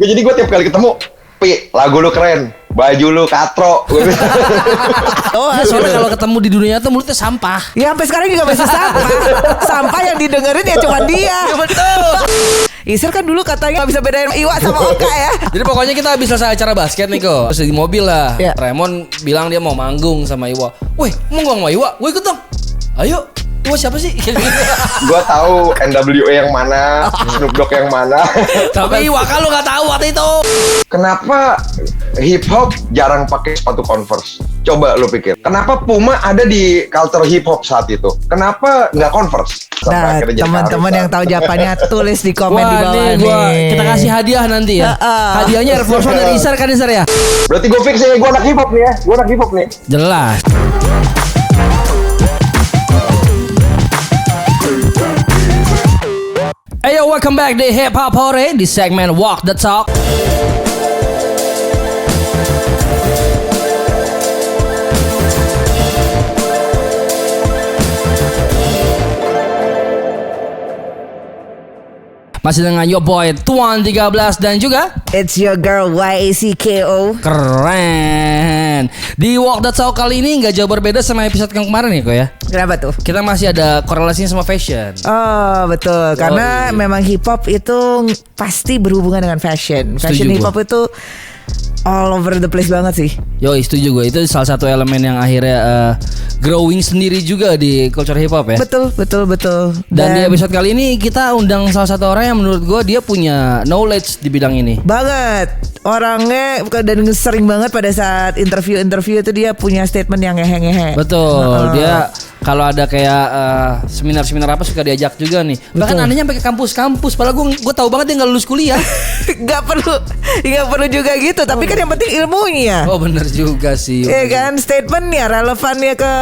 Jadi gue tiap kali ketemu, Pi, lagu lu keren, baju lu katro. Oh, soalnya kalau ketemu di dunia tuh mulutnya sampah. Ya sampai sekarang juga masih sampah. Sampah yang didengerin ya cuma dia. Ya, betul. Isir kan dulu katanya gak bisa bedain Iwa sama Oka ya. Jadi pokoknya kita habis selesai acara basket nih kok. Terus di mobil lah. Ya. Raymond bilang dia mau manggung sama Iwa. Weh, manggung sama Iwa? Weh, ikut dong. Ayo. Iwa siapa sih? Gue tahu NWA yang mana, Snoop Dogg yang mana. Tapi Iwa kan lu gak tahu waktu itu. Kenapa hip hop jarang pakai sepatu Converse? Coba lu pikir. Kenapa Puma ada di culture hip hop saat itu? Kenapa nggak Converse? Nah, teman-teman yang tahu jawabannya tulis di komen di bawah nih. Kita kasih hadiah nanti ya. Hadiahnya Air Force One dari Isar kan Isar ya? Berarti gue fix ya, gue anak hip hop nih ya. Gue anak hip hop nih. Jelas. Ayo, welcome back di Hip Hop Hore di segmen Walk the Talk. Masih dengan your boy Tuan 13 dan juga It's your girl YACKO. keren. Di Walk the Talk kali ini nggak jauh berbeda sama episode yang kemarin ya kok ya. Kenapa tuh? Kita masih ada korelasinya sama fashion. Oh betul, karena memang hip hop itu pasti berhubungan dengan fashion. Fashion hip hop itu all over the place banget sih. Yoi, setuju gue. Itu salah satu elemen yang akhirnya growing sendiri juga di culture hip hop ya. Betul. Dan di episode kali ini kita undang salah satu orang yang menurut gue dia punya knowledge di bidang ini. banget orangnya, dan sering banget pada saat interview itu dia punya statement yang ngehe-ngehe. Betul. Dia kalau ada kayak seminar-seminar apa suka diajak juga nih. Bahkan anehnya sampai ke kampus-kampus. Padahal gue tahu banget dia nggak lulus kuliah. Gak perlu juga gitu. Tapi kan yang penting ilmunya. Oh bener juga sih. Iya kan, statementnya relevannya ke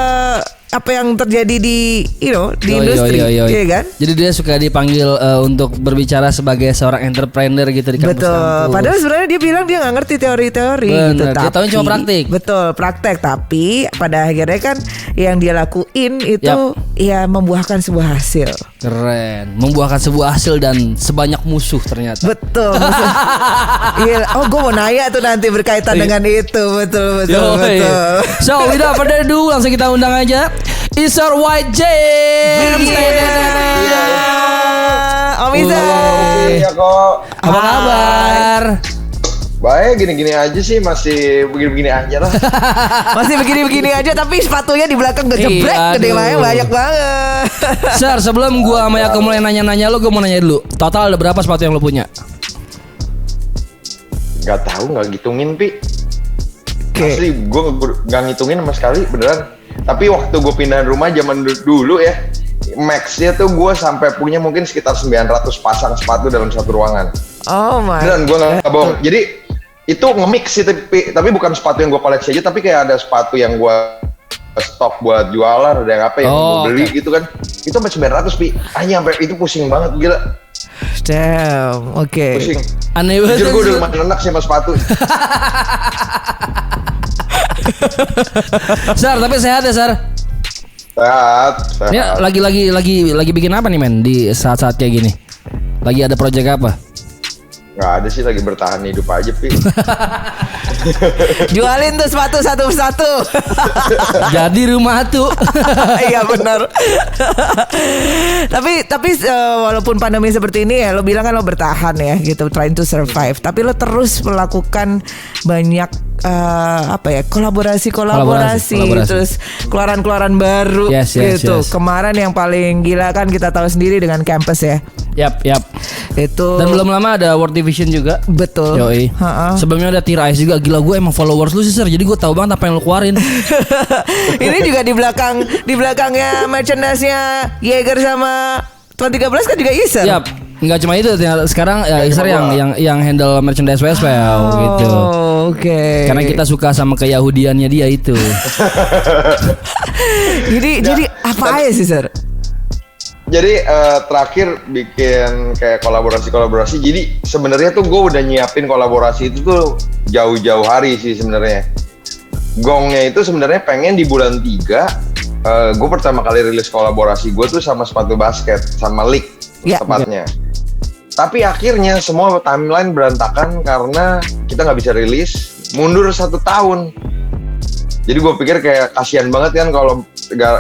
apa yang terjadi di industri, iya kan? Jadi dia suka dipanggil untuk berbicara sebagai seorang entrepreneur gitu di kampus-kampus. Betul. Padahal sebenarnya dia bilang dia nggak ngerti teori-teori gitu. Dia tahu cuma praktik. Betul, praktek. Tapi pada akhirnya kan yang dia lakuin itu ya membuahkan sebuah hasil. Keren. Membuahkan sebuah hasil dan sebanyak musuh ternyata. Betul. Iya. Oh, gue mau nanya tuh nanti berkaitan dengan itu. Betul. So, without further ado, langsung kita undang aja Isar White James. Om Isar. Iya kok. Apa kabar? Baik, gini-gini aja sih, masih begini-begini aja lah. Masih begini-begini aja, tapi sepatunya di belakang gejebrek, gede banyak banget. Sar, sebelum gua sama Yako mulai nanya-nanya lo, gua mau nanya dulu. Total ada berapa sepatu yang lo punya? Gak tahu, gak ngitungin Pi. Oke. Asli gue gak ngitungin sama sekali, beneran. Tapi waktu gue pindahan rumah zaman dulu ya, max-nya tuh gue sampai punya mungkin sekitar 900 pasang sepatu dalam satu ruangan. Oh my. Dan gue gak bohong. Jadi itu nge-mix sih, tapi bukan sepatu yang gue koleksi aja, tapi kayak ada sepatu yang gue stok buat jualan, ada yang apa yang gue beli gitu kan. Itu sampai 900 Pi. Hanya sampai itu pusing banget, gila. Damn, oke. Pusing. Aneh banget. Jujur gue udah lumayan enak sih sama sepatu. Sar, tapi sehat ya Sar? Sehat. Ini lagi bikin apa nih men di saat-saat kayak gini? Lagi ada project apa? Nggak ada sih, lagi bertahan hidup aja Pi. Jualin tuh sepatu satu persatu. Jadi rumah tuh. Iya benar. tapi walaupun pandemi seperti ini ya, lo bilang kan lo bertahan ya gitu, trying to survive. Tapi lo terus melakukan banyak kolaborasi, terus keluaran baru gitu. Yes. Kemarin yang paling gila kan kita tahu sendiri dengan Campus ya. Yap. Itu. Dan belum lama ada World Division juga. Betul. Yoi. Sebelumnya ada Tira Ice juga. Gila, gue emang followers lu sih Sir. Jadi gue tahu banget apa yang lu keluarin. Ini juga di belakangnya merchandise-nya Jaeger sama Tuan 13 kan juga Isar. Yap. Enggak cuma itu, sekarang Isar yang handle merchandise WSPL gitu. Oke. Karena kita suka sama keyahudiannya dia itu. Jadi apa aja sih Sir? Jadi terakhir bikin kayak kolaborasi. Jadi sebenarnya tuh gue udah nyiapin kolaborasi itu tuh jauh-jauh hari sih sebenarnya. Gongnya itu sebenarnya pengen di bulan 3 gue pertama kali rilis kolaborasi gue tuh sama sepatu basket, sama League tepatnya. Tapi akhirnya semua timeline berantakan karena kita nggak bisa rilis, mundur 1 tahun. Jadi gue pikir kayak kasihan banget kan kalau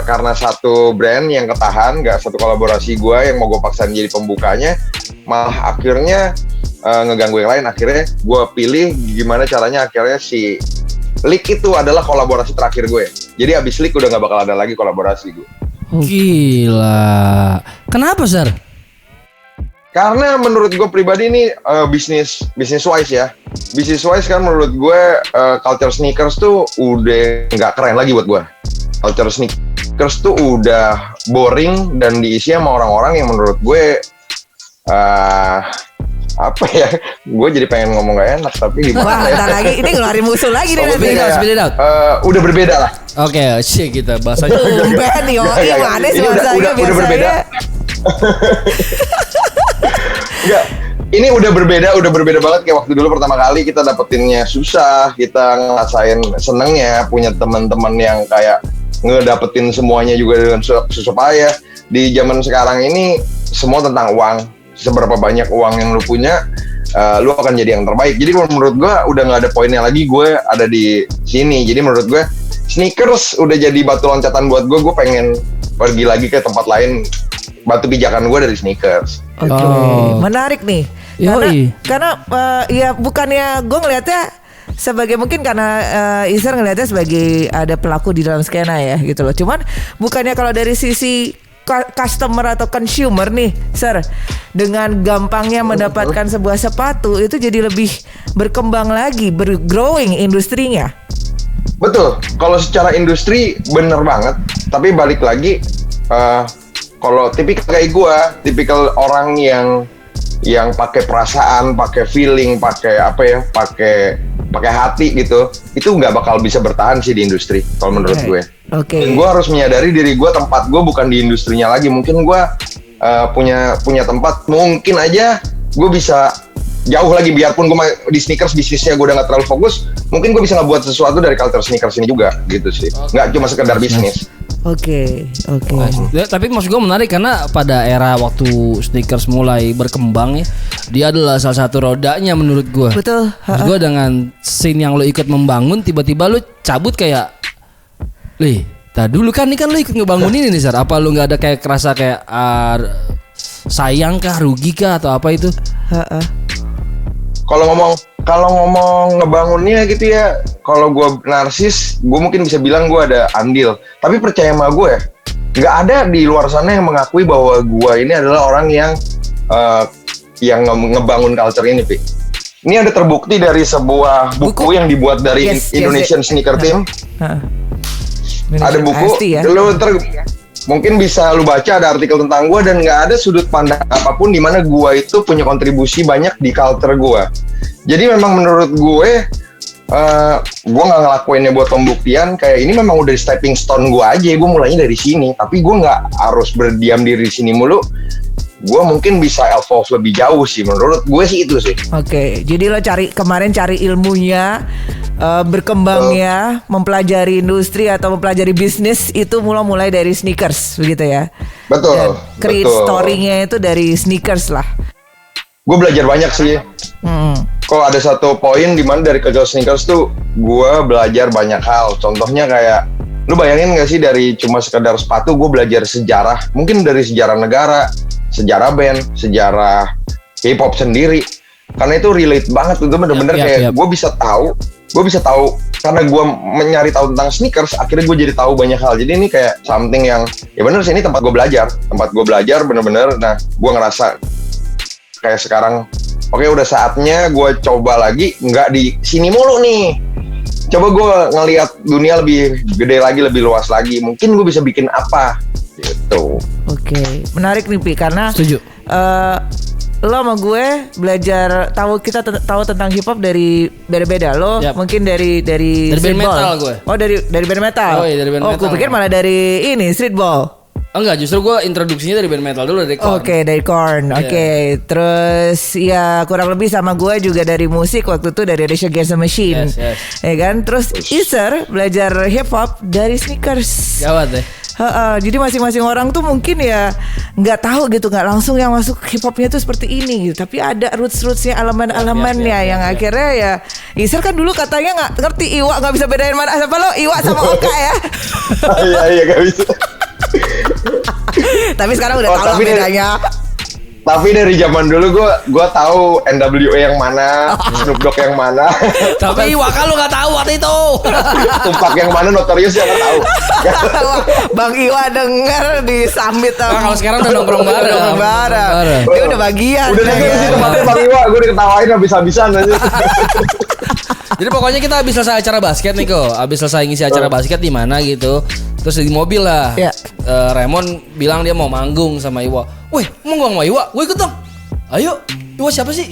karena satu brand yang ketahan, nggak satu kolaborasi gue yang mau gue paksain jadi pembukanya, malah akhirnya ngeganggu yang lain. Akhirnya gue pilih gimana caranya akhirnya si Leak itu adalah kolaborasi terakhir gue. Jadi abis Leak udah nggak bakal ada lagi kolaborasi gue. Gila. Kenapa, Sar? Karena menurut gue pribadi ini bisnis wise ya. Bisnis wise kan menurut gue culture sneakers tuh udah nggak keren lagi buat gue. Culture sneakers tuh udah boring dan diisi sama orang-orang yang menurut gue apa ya? Gue jadi pengen ngomong gak enak tapi gimana? Wah, ntar lagi ini ngeluarin musuh lagi nih nanti. Spit it out. Udah berbeda lah. Oke, sih kita bahasanya. Tumben nih, gimana sih bahasanya udah berbeda. Enggak, ini udah berbeda banget kayak waktu dulu pertama kali kita dapetinnya susah, kita ngerasain senengnya, punya teman-teman yang kayak ngedapetin semuanya juga dengan susah payah. Di zaman sekarang ini semua tentang uang, seberapa banyak uang yang lu punya, lu akan jadi yang terbaik. Jadi menurut gue udah nggak ada poinnya lagi gue ada di sini. Jadi menurut gue sneakers udah jadi batu loncatan buat gue pengen pergi lagi ke tempat lain. Batu pijakan gue dari sneakers. Oke, menarik nih. Karena ya bukannya gue ngelihatnya sebagai mungkin karena Isar ngelihatnya sebagai ada pelaku di dalam skena ya gitu loh. Cuman bukannya kalau dari sisi customer atau consumer nih, Sir, dengan gampangnya mendapatkan sebuah sepatu itu jadi lebih berkembang lagi, bergrowing industrinya. Betul. Kalau secara industri bener banget. Tapi balik lagi. Kalau tipikal kayak gue, tipikal orang yang pakai perasaan, pakai feeling, pakai apa ya, pakai hati gitu, itu nggak bakal bisa bertahan sih di industri. Kalau menurut gue. Dan gue harus menyadari diri gue, tempat gue bukan di industrinya lagi. Mungkin gue punya tempat, mungkin aja gue bisa jauh lagi. Biarpun gue di sneakers bisnisnya gue udah nggak terlalu fokus, mungkin gue bisa ngebuat sesuatu dari culture sneakers ini juga, gitu sih. Nggak cuma sekedar bisnis. Oke. Tapi maksud gue menarik karena pada era waktu sneakers mulai berkembang ya, dia adalah salah satu rodanya menurut gue. Betul. Maksud gue dengan scene yang lo ikut membangun, tiba-tiba lo cabut kayak, dulu kan lo ikut ngebangun ini nih, Sar. Apa lo nggak ada kayak kerasa kayak sayang kah, rugi kah atau apa itu? Kalau ngomong ngebangunnya gitu ya, kalau gue narsis, gue mungkin bisa bilang gue ada andil. Tapi percaya sama gue ya, nggak ada di luar sana yang mengakui bahwa gue ini adalah orang yang ngebangun culture ini, Pi. Ini ada terbukti dari sebuah buku yang dibuat dari Indonesian Sneaker Team. Ada buku, ya? Mungkin bisa lu baca, ada artikel tentang gue, dan nggak ada sudut pandang apapun di mana gue itu punya kontribusi banyak di culture gue. Jadi memang menurut gue nggak ngelakuinnya buat pembuktian, kayak ini memang udah stepping stone gue aja. Gue mulainya dari sini, tapi gue nggak harus berdiam diri di sini mulu. Gue mungkin bisa evolve lebih jauh sih, menurut gue sih itu sih. Oke, jadi lo kemarin cari ilmunya, berkembangnya, mempelajari industri atau mempelajari bisnis itu mulai dari sneakers, begitu ya? Betul. Dan create story-nya itu dari sneakers lah. Gue belajar banyak sih. Kok ada satu poin di mana dari kerja sneakers tuh gue belajar banyak hal. Contohnya kayak, lu bayangin gak sih dari cuma sekedar sepatu gue belajar sejarah. Mungkin dari sejarah negara, sejarah band, sejarah hip hop sendiri. Karena itu relate banget, itu bener-bener kayak gue bisa tahu karena gue mencari tahu tentang sneakers, akhirnya gue jadi tahu banyak hal. Jadi ini kayak something yang ya bener sih, ini tempat gue belajar bener-bener. Nah, gue ngerasa kayak sekarang oke, udah saatnya gue coba lagi, nggak di sini mulu nih. Coba gue ngelihat dunia lebih gede lagi, lebih luas lagi. Mungkin gue bisa bikin apa gitu. Oke, menarik nih Pi, karena setuju. Lo sama gue belajar kita tahu tentang hip hop dari beda-beda. Lo mungkin dari band metal gue. Oh, dari band metal. Oh iya, dari band metal. Gue pikir malah dari ini streetball. Enggak, justru gue introduksinya dari band metal dulu, dari Korn. Oke, dari Korn. Oke, terus ya kurang lebih sama gue juga dari musik waktu itu dari Rage Against the Machine. Yes. Ya kan? Terus Iser belajar hip hop dari Sneakers. Gawat deh. Jadi masing-masing orang tuh mungkin ya nggak tahu gitu, nggak langsung yang masuk hip hopnya tuh seperti ini gitu. Tapi ada roots-rootsnya, elemen-elemennya yang akhirnya ya. Iser kan dulu katanya nggak ngerti Iwa, nggak bisa bedain mana siapa lo Iwa sama Oka ya. Iya gak bisa. Tapi sekarang udah tahu lah bedanya. Tapi dari zaman dulu gue tahu NWA yang mana, Snoop Dogg yang mana. Tapi Waka lu nggak tahu waktu itu. Tupac yang mana, Notorious yang nggak tahu. Bang Iwa denger di summit. Nah, kalau sekarang udah nongkrong bareng. Dia udah bagian. Udah denger sih tempatnya Bang Iwa, gue diketawain habis-habisan aja. Jadi pokoknya kita habis selesai acara basket nih kok. Habis selesai ngisi acara basket di mana gitu. Terus di mobil lah. Ya. Raymond bilang dia mau manggung sama Iwa. Wih, mau gak sama Iwa? Gue ikut dong. Ayo, Iwa siapa sih?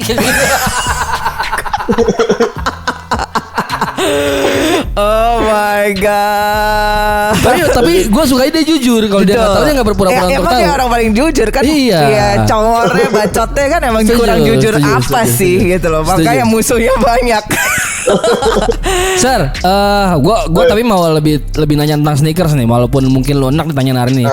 Oh my god. Tapi gue suka dia jujur. Kalau dia nggak tahu dia nggak berpura-pura untuk emang tahu. dia orang paling jujur kan. Iya. Congornya bacotnya kan emang kurang jujur apa sih gitu loh. Makanya musuhnya banyak. Sir, gue tapi mau lebih nanya tentang sneakers nih, walaupun mungkin lo enak ditanya hari ini.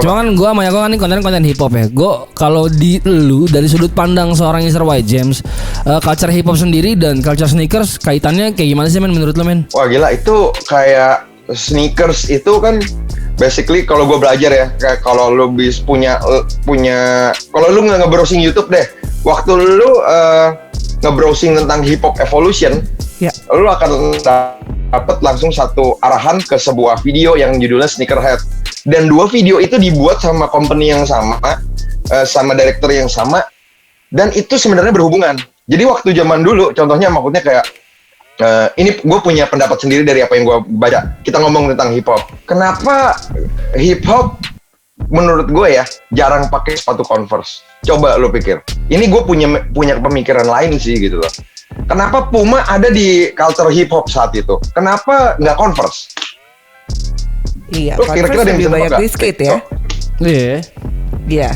Cuma kan gue sama Yako kan ini konten hip hop ya. Gue kalau di lu dari sudut pandang seorang Mr. White James, culture hip hop sendiri dan culture sneakers kaitannya kayak gimana sih men menurut lo men? Wah gila, itu kayak sneakers itu kan basically kalau gue belajar ya, kayak kalau lu punya kalau lu nggak nge-browsing YouTube deh, waktu lu nge-browsing tentang hip hop evolution, lu akan dapat langsung satu arahan ke sebuah video yang judulnya Sneakerhead. Dan dua video itu dibuat sama company yang sama, sama director yang sama, dan itu sebenarnya berhubungan. Jadi waktu zaman dulu, contohnya maksudnya kayak ini gue punya pendapat sendiri dari apa yang gue baca. Kita ngomong tentang hip hop. Kenapa hip hop menurut gue ya jarang pakai sepatu Converse? Coba lo pikir. Ini gue punya pemikiran lain sih gitu loh. Kenapa Puma ada di culture hip hop saat itu? Kenapa nggak Converse? Iya, lo kira-kira lebih banyak di skate ya. Iya.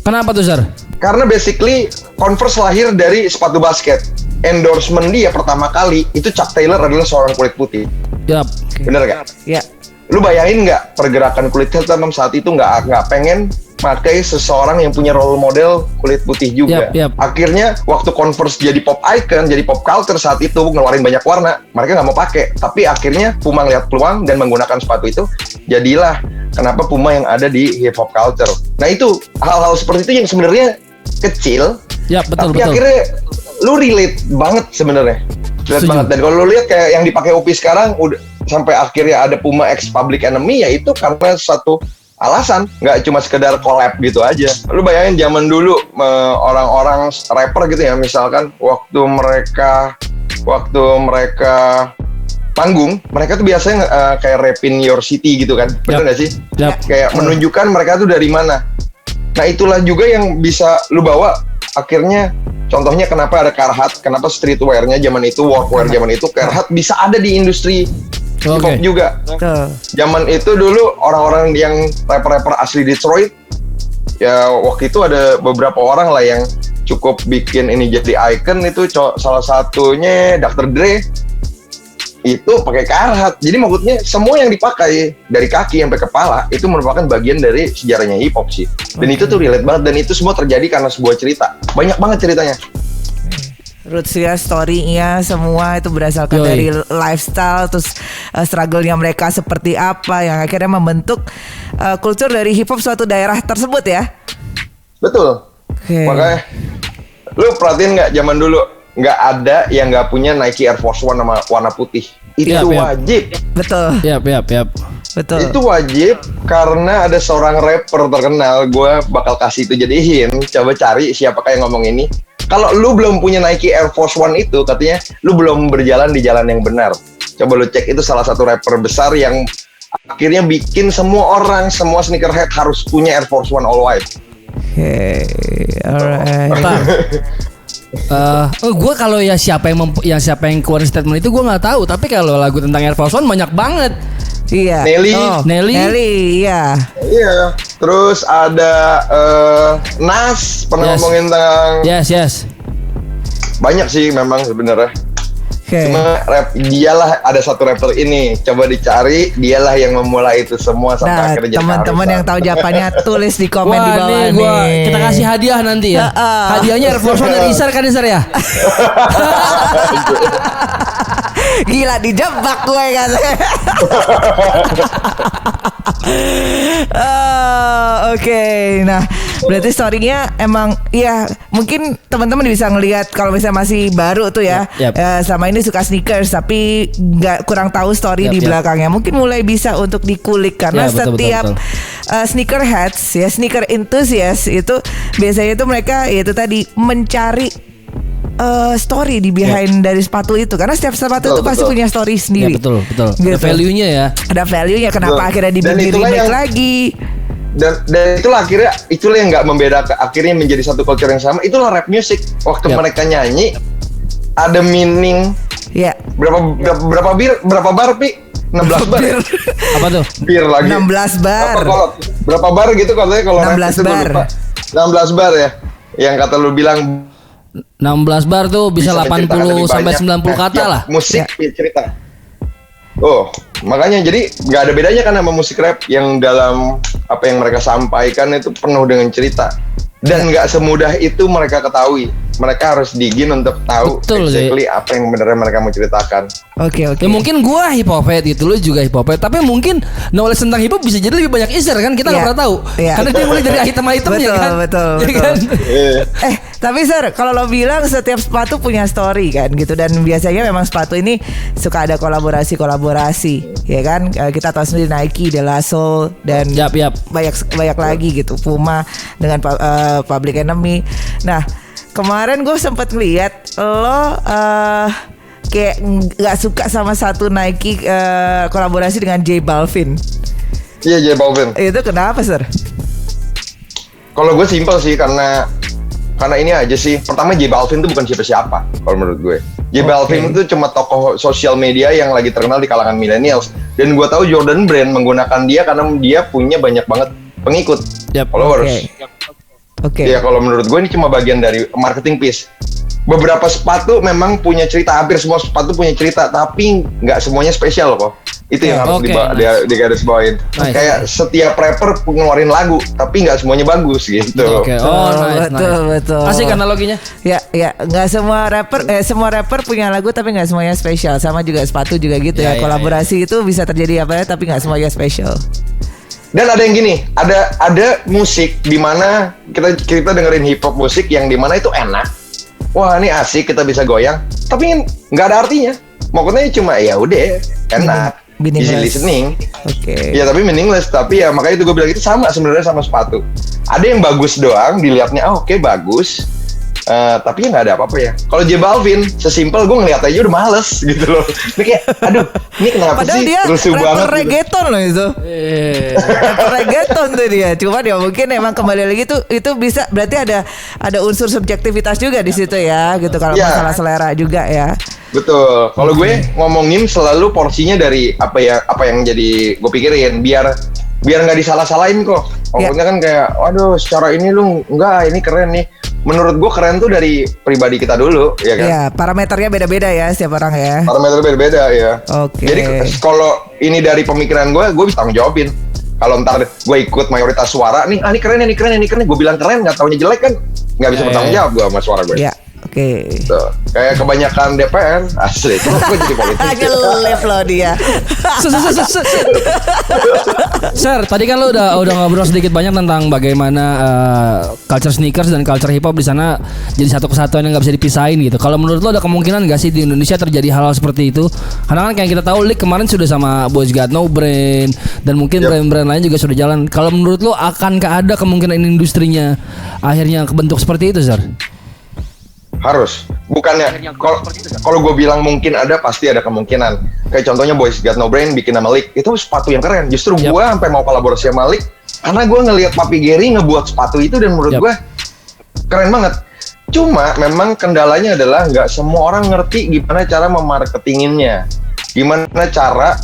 Kenapa tuh Sar? Karena basically Converse lahir dari sepatu basket. Endorsement dia pertama kali itu Chuck Taylor adalah seorang kulit putih. Yap. Bener gak? Iya. Lu bayangin nggak pergerakan kulit hitam saat itu nggak pengen pakai seseorang yang punya role model kulit putih juga. Yap. Akhirnya waktu Converse jadi pop icon, jadi pop culture saat itu ngeluarin banyak warna, mereka nggak mau pakai. Tapi akhirnya Puma ngeliat peluang dan menggunakan sepatu itu, jadilah kenapa Puma yang ada di hip hop culture. Nah itu hal-hal seperti itu yang sebenarnya kecil, betul. akhirnya lu relate banget sebenarnya. Relate banget. Dan kalau lu lihat kayak yang dipakai Upi sekarang udah sampai akhirnya ada Puma X Public Enemy, ya itu karena satu alasan, nggak cuma sekedar collab gitu aja. Lu bayangin zaman dulu orang-orang rapper gitu ya, misalkan waktu mereka panggung, mereka tuh biasanya kayak rapping Your City gitu kan, bener nggak sih? Kayak menunjukkan mereka tuh dari mana. Nah itulah juga yang bisa lu bawa akhirnya. Contohnya kenapa ada Carhartt, kenapa streetwear-nya zaman itu, workwear zaman itu, Carhartt bisa ada di industri hip hop juga. Zaman itu dulu orang-orang yang rapper-rapper asli Detroit, ya waktu itu ada beberapa orang lah yang cukup bikin ini jadi icon. Itu salah satunya Dr. Dre, itu pakai Carhartt. Jadi maksudnya semua yang dipakai dari kaki sampai kepala itu merupakan bagian dari sejarahnya hip hop sih. Dan itu tuh relate banget, dan itu semua terjadi karena sebuah cerita. Banyak banget ceritanya. Roots-nya, story-nya semua itu berdasarkan dari lifestyle, terus struggle-nya mereka seperti apa yang akhirnya membentuk kultur dari hip hop suatu daerah tersebut ya. Betul. Makanya lu perhatiin nggak zaman dulu nggak ada yang nggak punya Nike Air Force One sama warna putih. Itu wajib. Betul. Betul. Itu wajib karena ada seorang rapper terkenal, gue bakal kasih itu jadi hint. Coba cari siapakah yang ngomong ini. Kalau lu belum punya Nike Air Force One itu, katanya lu belum berjalan di jalan yang benar. Coba lu cek, itu salah satu rapper besar yang akhirnya bikin semua sneakerhead harus punya Air Force One all white. Alright. Gue kalau siapa yang keluarin statement itu gue nggak tahu, tapi kalau lagu tentang Air Force One banyak banget. Iya. Nelly. Nelly, iya. Iya. Terus ada Nas pernah ngomongin tentang. Yes. Banyak sih memang sebenarnya. Oke. Cuma dialah ada satu rapper ini, coba dicari, dialah yang memulai itu semua sampai Nah, akhirnya jadi teman-teman yang tahu jawabannya tulis di komen di bawah nih. Kita kasih hadiah nanti ya. Hadiahnya Air Force One dari Isar kan Isar ya? Gila dijebak gue kan. Oke. Nah, berarti story-nya emang ya mungkin teman-teman bisa ngelihat kalau misalnya masih baru tuh ya. Sama ini suka sneakers tapi nggak kurang tahu story di belakangnya. Mungkin mulai bisa untuk dikulik karena setiap sneakerheads ya, sneaker enthusiast itu biasanya itu mereka itu tadi mencari story di behind dari sepatu itu karena setiap sepatu itu pasti punya story sendiri. Betul. Gitu. Ada value-nya ya. Ada value-nya kenapa akhirnya dibikin remake lagi. Dan itulah akhirnya itulah yang nggak membedakan akhirnya menjadi satu culture yang sama. Itulah rap music. Waktu mereka nyanyi ada meaning. Ya. Berapa bar Pi? 16 bar. Apa tuh? Bir lagi. 16 bar. Berapa bar gitu katanya kalau 16 bar. 16 bar ya. Yang kata lu bilang 16 bar tuh bisa 80 sampai 90 kata lah. Musik cerita. Oh, makanya jadi nggak ada bedanya kan sama musik rap yang dalam apa yang mereka sampaikan itu penuh dengan cerita. Dan nggak semudah itu mereka ketahui. Mereka harus digin untuk tahu exactly apa yang benernya mereka mau ceritakan. Oke. Ya mungkin gua hip hop head gitu, lu juga hip hop head. Tapi mungkin knowledge tentang hip hop bisa jadi lebih banyak Isar kan, kita nggak pernah tahu. Karena dia mulai dari item-itemnya kan. Betul. Kan? Tapi Sir, kalau lo bilang setiap sepatu punya story kan gitu, dan biasanya memang sepatu ini suka ada kolaborasi, ya kan? Kita tahu sendiri Nike, De La Soul dan banyak lagi gitu, Puma dengan Public Enemy. Nah, kemarin gue sempat ngeliat lo kayak nggak suka sama satu Nike kolaborasi dengan J Balvin. Iya, J Balvin. Itu kenapa, Sir? Kalau gue simpel sih karena ini aja sih. Pertama, J Balvin itu bukan siapa-siapa kalau menurut gue. J Balvin itu cuma tokoh sosial media yang lagi terkenal di kalangan millennials. Dan gue tahu Jordan Brand menggunakan dia karena dia punya banyak banget pengikut, followers. Ya kalau menurut gue ini cuma bagian dari marketing piece. Beberapa sepatu memang punya cerita, hampir semua sepatu punya cerita, tapi nggak semuanya spesial kok. Itu yang harus digaris bawain. Kayak setiap rapper ngeluarin lagu, tapi nggak semuanya bagus gitu. Betul. Asik analoginya. Ya, nggak semua rapper punya lagu, tapi nggak semuanya spesial. Sama juga sepatu juga gitu ya. Kolaborasi itu bisa terjadi tapi nggak semuanya spesial. Dan ada yang gini, ada musik di mana kita dengerin hip hop musik yang di mana itu enak. Wah, ini asik, kita bisa goyang, tapi nggak ada artinya. Maksudnya cuma ya udah enak, easy listening. Ya tapi meaningless. Tapi ya makanya itu gue bilang itu sama sebenarnya sama sepatu. Ada yang bagus doang, dilihatnya oke, bagus. Tapi ya nggak ada apa-apa ya. Kalau J Balvin, sesimpel gue ngeliat aja udah males gitu loh. Ini kayak, aduh, ini kenapa padahal sih? Dia rusuh banget. Padahal reggaeton loh itu. Rapper reggaeton tuh dia. Cuman ya mungkin emang kembali lagi itu bisa berarti ada unsur subjektivitas juga di situ ya, gitu kalau masalah selera juga ya. Betul. Kalau gue ngomongin selalu porsinya dari apa yang jadi gue pikirin biar nggak disalah-salahin kok. Pokoknya kan kayak, waduh, secara ini lu enggak, ini keren nih. Menurut gue keren tuh dari pribadi kita dulu, ya kan? Iya, parameternya beda-beda ya setiap orang ya. Parameternya beda-beda ya. Jadi kalau ini dari pemikiran gue bisa tanggung jawabin. Kalau ntar gue ikut mayoritas suara nih, ini keren, gue bilang keren, nggak taunya jelek kan, nggak bisa bertanggung jawab gue sama suara gue. Iya. Oke. Kayak kebanyakan DPR asli. Cuma gue jadi politik. Nge-live loh dia. Sir, tadi kan lo udah ngobrol sedikit banyak tentang bagaimana culture sneakers dan culture hip hop di sana jadi satu kesatuan yang nggak bisa dipisahin gitu. Kalau menurut lo ada kemungkinan nggak sih di Indonesia terjadi hal-hal seperti itu? Karena kan kayak kita tahu Lick kemarin sudah sama Boys Got No Brand dan mungkin brand-brand lain juga sudah jalan. Kalau menurut lo akankah ada kemungkinan industrinya akhirnya kebentuk seperti itu, Sir? Harus, bukannya kalau gue bilang mungkin ada, pasti ada kemungkinan. Kayak contohnya Boys Got No Brain bikin nama Lick, itu sepatu yang keren. Justru gue sampai mau kolaborasi sama Lick karena gue ngelihat Papi Gary ngebuat sepatu itu dan menurut gue keren banget. Cuma memang kendalanya adalah nggak semua orang ngerti gimana cara memarketinginnya, gimana cara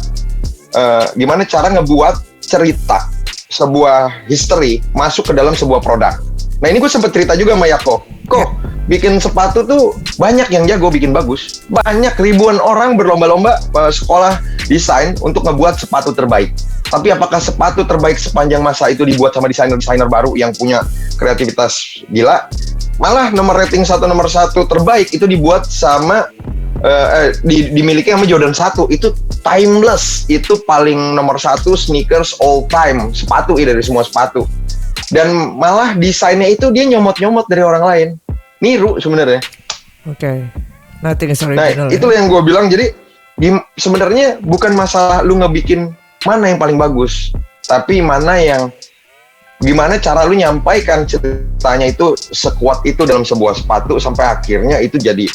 ngebuat cerita sebuah history masuk ke dalam sebuah produk. Nah ini gue sempet cerita juga sama Yako. Kok bikin sepatu tuh banyak yang jago bikin bagus. Banyak ribuan orang berlomba-lomba sekolah desain untuk ngebuat sepatu terbaik. Tapi apakah sepatu terbaik sepanjang masa itu dibuat sama desainer-desainer baru yang punya kreativitas gila? Malah rating nomor satu terbaik itu dibuat sama dimiliki sama Jordan 1. Itu timeless, itu paling nomor 1 sneakers all time, sepatu dari semua sepatu. Dan malah desainnya itu dia nyomot-nyomot dari orang lain, niru sebenarnya. Oke. Nothing is Nah original. itu yang gue bilang, jadi sebenarnya bukan masalah lu ngebikin mana yang paling bagus, tapi gimana cara lu nyampaikan ceritanya itu sekuat itu dalam sebuah sepatu sampai akhirnya itu jadi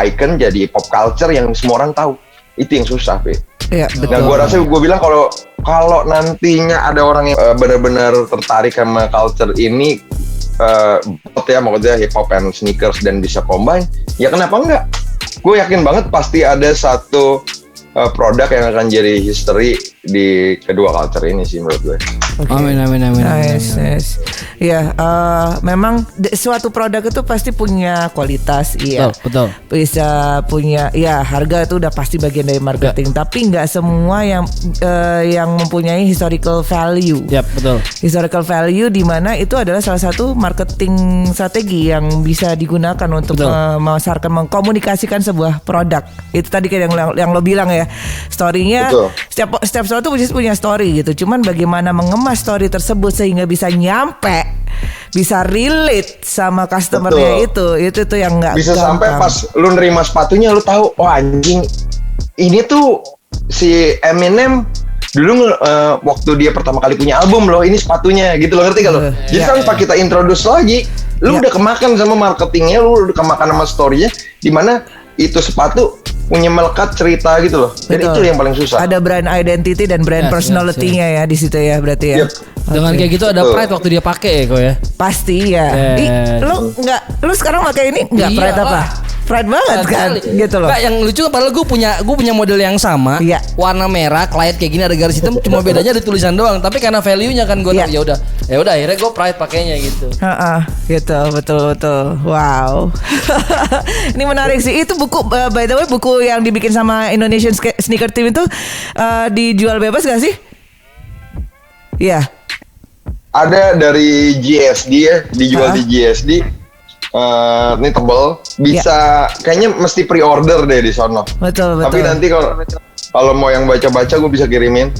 icon, jadi pop culture yang semua orang tahu. Itu yang susah, Pi. Iya, betul. Nah, gue bilang kalau nantinya ada orang yang benar-benar tertarik sama culture ini, maksudnya hip hop and sneakers dan bisa combine, ya kenapa enggak? Gue yakin banget pasti ada satu produk yang akan jadi history di kedua culture ini sih menurut gue. Okay. Amin. Nice. Ya, memang suatu produk itu pasti punya kualitas, iya. Betul. Bisa punya, ya harga itu udah pasti bagian dari marketing. Tapi nggak semua yang mempunyai historical value. Yap, betul. Historical value di mana itu adalah salah satu marketing strategi yang bisa digunakan untuk memasarkan, mengkomunikasikan sebuah produk. Itu tadi kayak yang lo bilang ya, story-nya. Setiap sesuatu punya story gitu. Cuman bagaimana mengemas story tersebut sehingga bisa nyampe, bisa relate sama customernya. Itu yang nggak bisa gampang. Sampai pas lu nerima sepatunya lu tahu, oh anjing ini tuh si Eminem dulu waktu dia pertama kali punya album loh, ini sepatunya gitu loh, ngerti gak lo? Jadi tanpa kita introduce lagi, lu udah kemakan sama marketingnya, lu udah kemakan sama story-nya, dimana itu sepatu punya melekat cerita gitu loh. Dan itu yang paling susah. Ada brand identity dan brand personality-nya ya di situ ya berarti ya. Dengan kayak gitu ada pride waktu dia pakai ya kok ya. Pasti ya. Lu sekarang pakai ini enggak pride apa? Pride banget kan gitu loh. Enggak, yang lucu padahal gue punya model yang sama, warna merah, Clyde kayak gini, ada garis hitam, cuma bedanya ada tulisan doang. Tapi karena value-nya kan gue ya udah akhirnya gue pride pakainya gitu. Gitu betul. Wow. Ini menarik sih. Itu buku by the way, buku yang dibikin sama Indonesian Sneaker Team itu dijual bebas gak sih? Iya. Ada dari GSD ya, dijual di GSD. Ini tebel, bisa kayaknya mesti pre-order deh di sono. Betul. Tapi nanti kalau mau yang baca-baca gue bisa kirimin.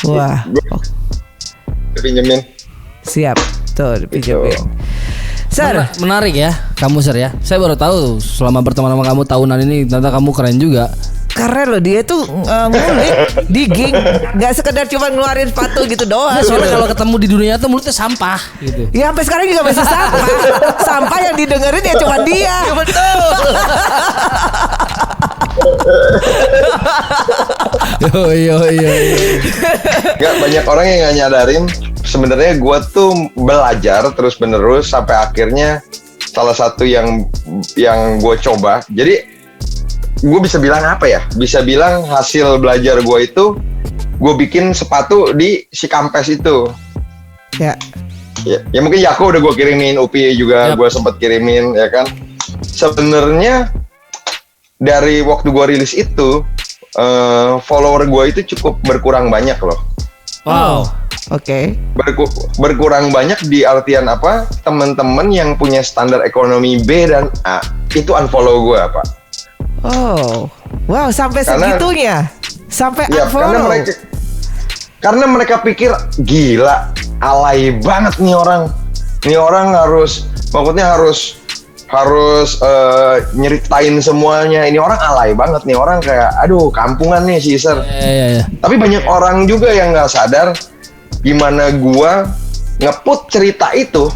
Wah. Gue pinjemin. Siap, tuh dipinjemin. Sir, menarik ya kamu Sir ya. Saya baru tahu selama berteman sama kamu tahunan ini ternyata kamu keren juga. Keren loh, dia tuh ngulik, digging, nggak sekedar cuma ngeluarin sepatu gitu doang. Nah, soalnya kalau ketemu di dunia tuh mulutnya sampah gitu. Ya sampai sekarang juga masih sampah. Sampah yang didengerin ya cuma dia. Betul. Yo. Gak banyak orang yang nggak nyadarin sebenarnya gue tuh belajar terus menerus sampai akhirnya salah satu yang gue coba. Jadi gue bisa bilang apa ya? Bisa bilang hasil belajar gue itu gue bikin sepatu di si Kampes itu. Ya mungkin Yako udah gue kirimin, Upi juga gue sempet kirimin ya kan. Sebenarnya dari waktu gue rilis itu follower gue itu cukup berkurang banyak loh. Wow. Oke. Berkurang banyak di artian apa? Teman-teman yang punya standar ekonomi B dan A itu unfollow gue, Pak. Oh, wow, sampai segitunya, sampai unfollow. Karena mereka pikir gila, alay banget nih orang. Nih orang harus nyeritain semuanya. Ini orang alay banget nih orang, kayak aduh kampungan nih si Sir. Tapi banyak orang juga yang nggak sadar gimana gua ngeput cerita itu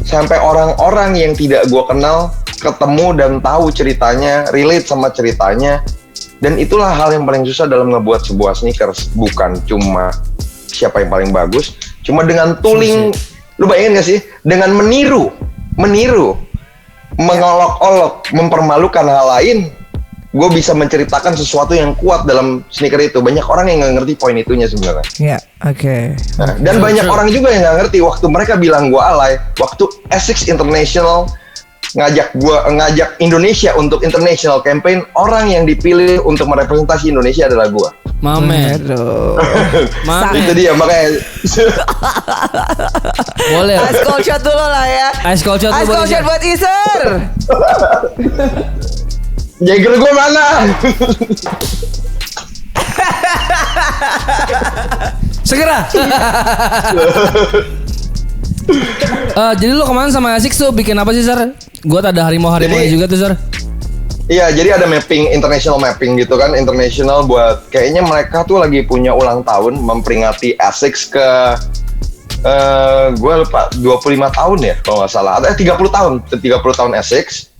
sampai orang-orang yang tidak gua kenal ketemu dan tahu ceritanya, relate sama ceritanya. Dan itulah hal yang paling susah dalam ngebuat sebuah sneakers. Bukan cuma siapa yang paling bagus, cuma dengan tooling. Lu bayangin gak sih? Dengan meniru, mengolok-olok, mempermalukan hal lain, gue bisa menceritakan sesuatu yang kuat dalam sneaker itu. Banyak orang yang nggak ngerti poin itunya sebenarnya. Ya, oke. Nah, dan banyak orang juga yang nggak ngerti waktu mereka bilang gue alay. Waktu Asics International ngajak Indonesia untuk international campaign, orang yang dipilih untuk merepresentasi Indonesia adalah gue. Mamen. Mamen. Itu dia makanya. Boleh. Ice cold shot dulu lah ya. Ice cold shot buat Iser. Jagger gue mana? Segera. Jadi lu kemarin sama Asics tuh bikin apa sih, Sar? Gua ada harimau juga tuh, Sar. Iya, jadi ada mapping, international mapping gitu kan, international buat kayaknya mereka tuh lagi punya ulang tahun memperingati Asics ke gue lupa 25 tahun ya kalau nggak salah. 30 tahun Asics.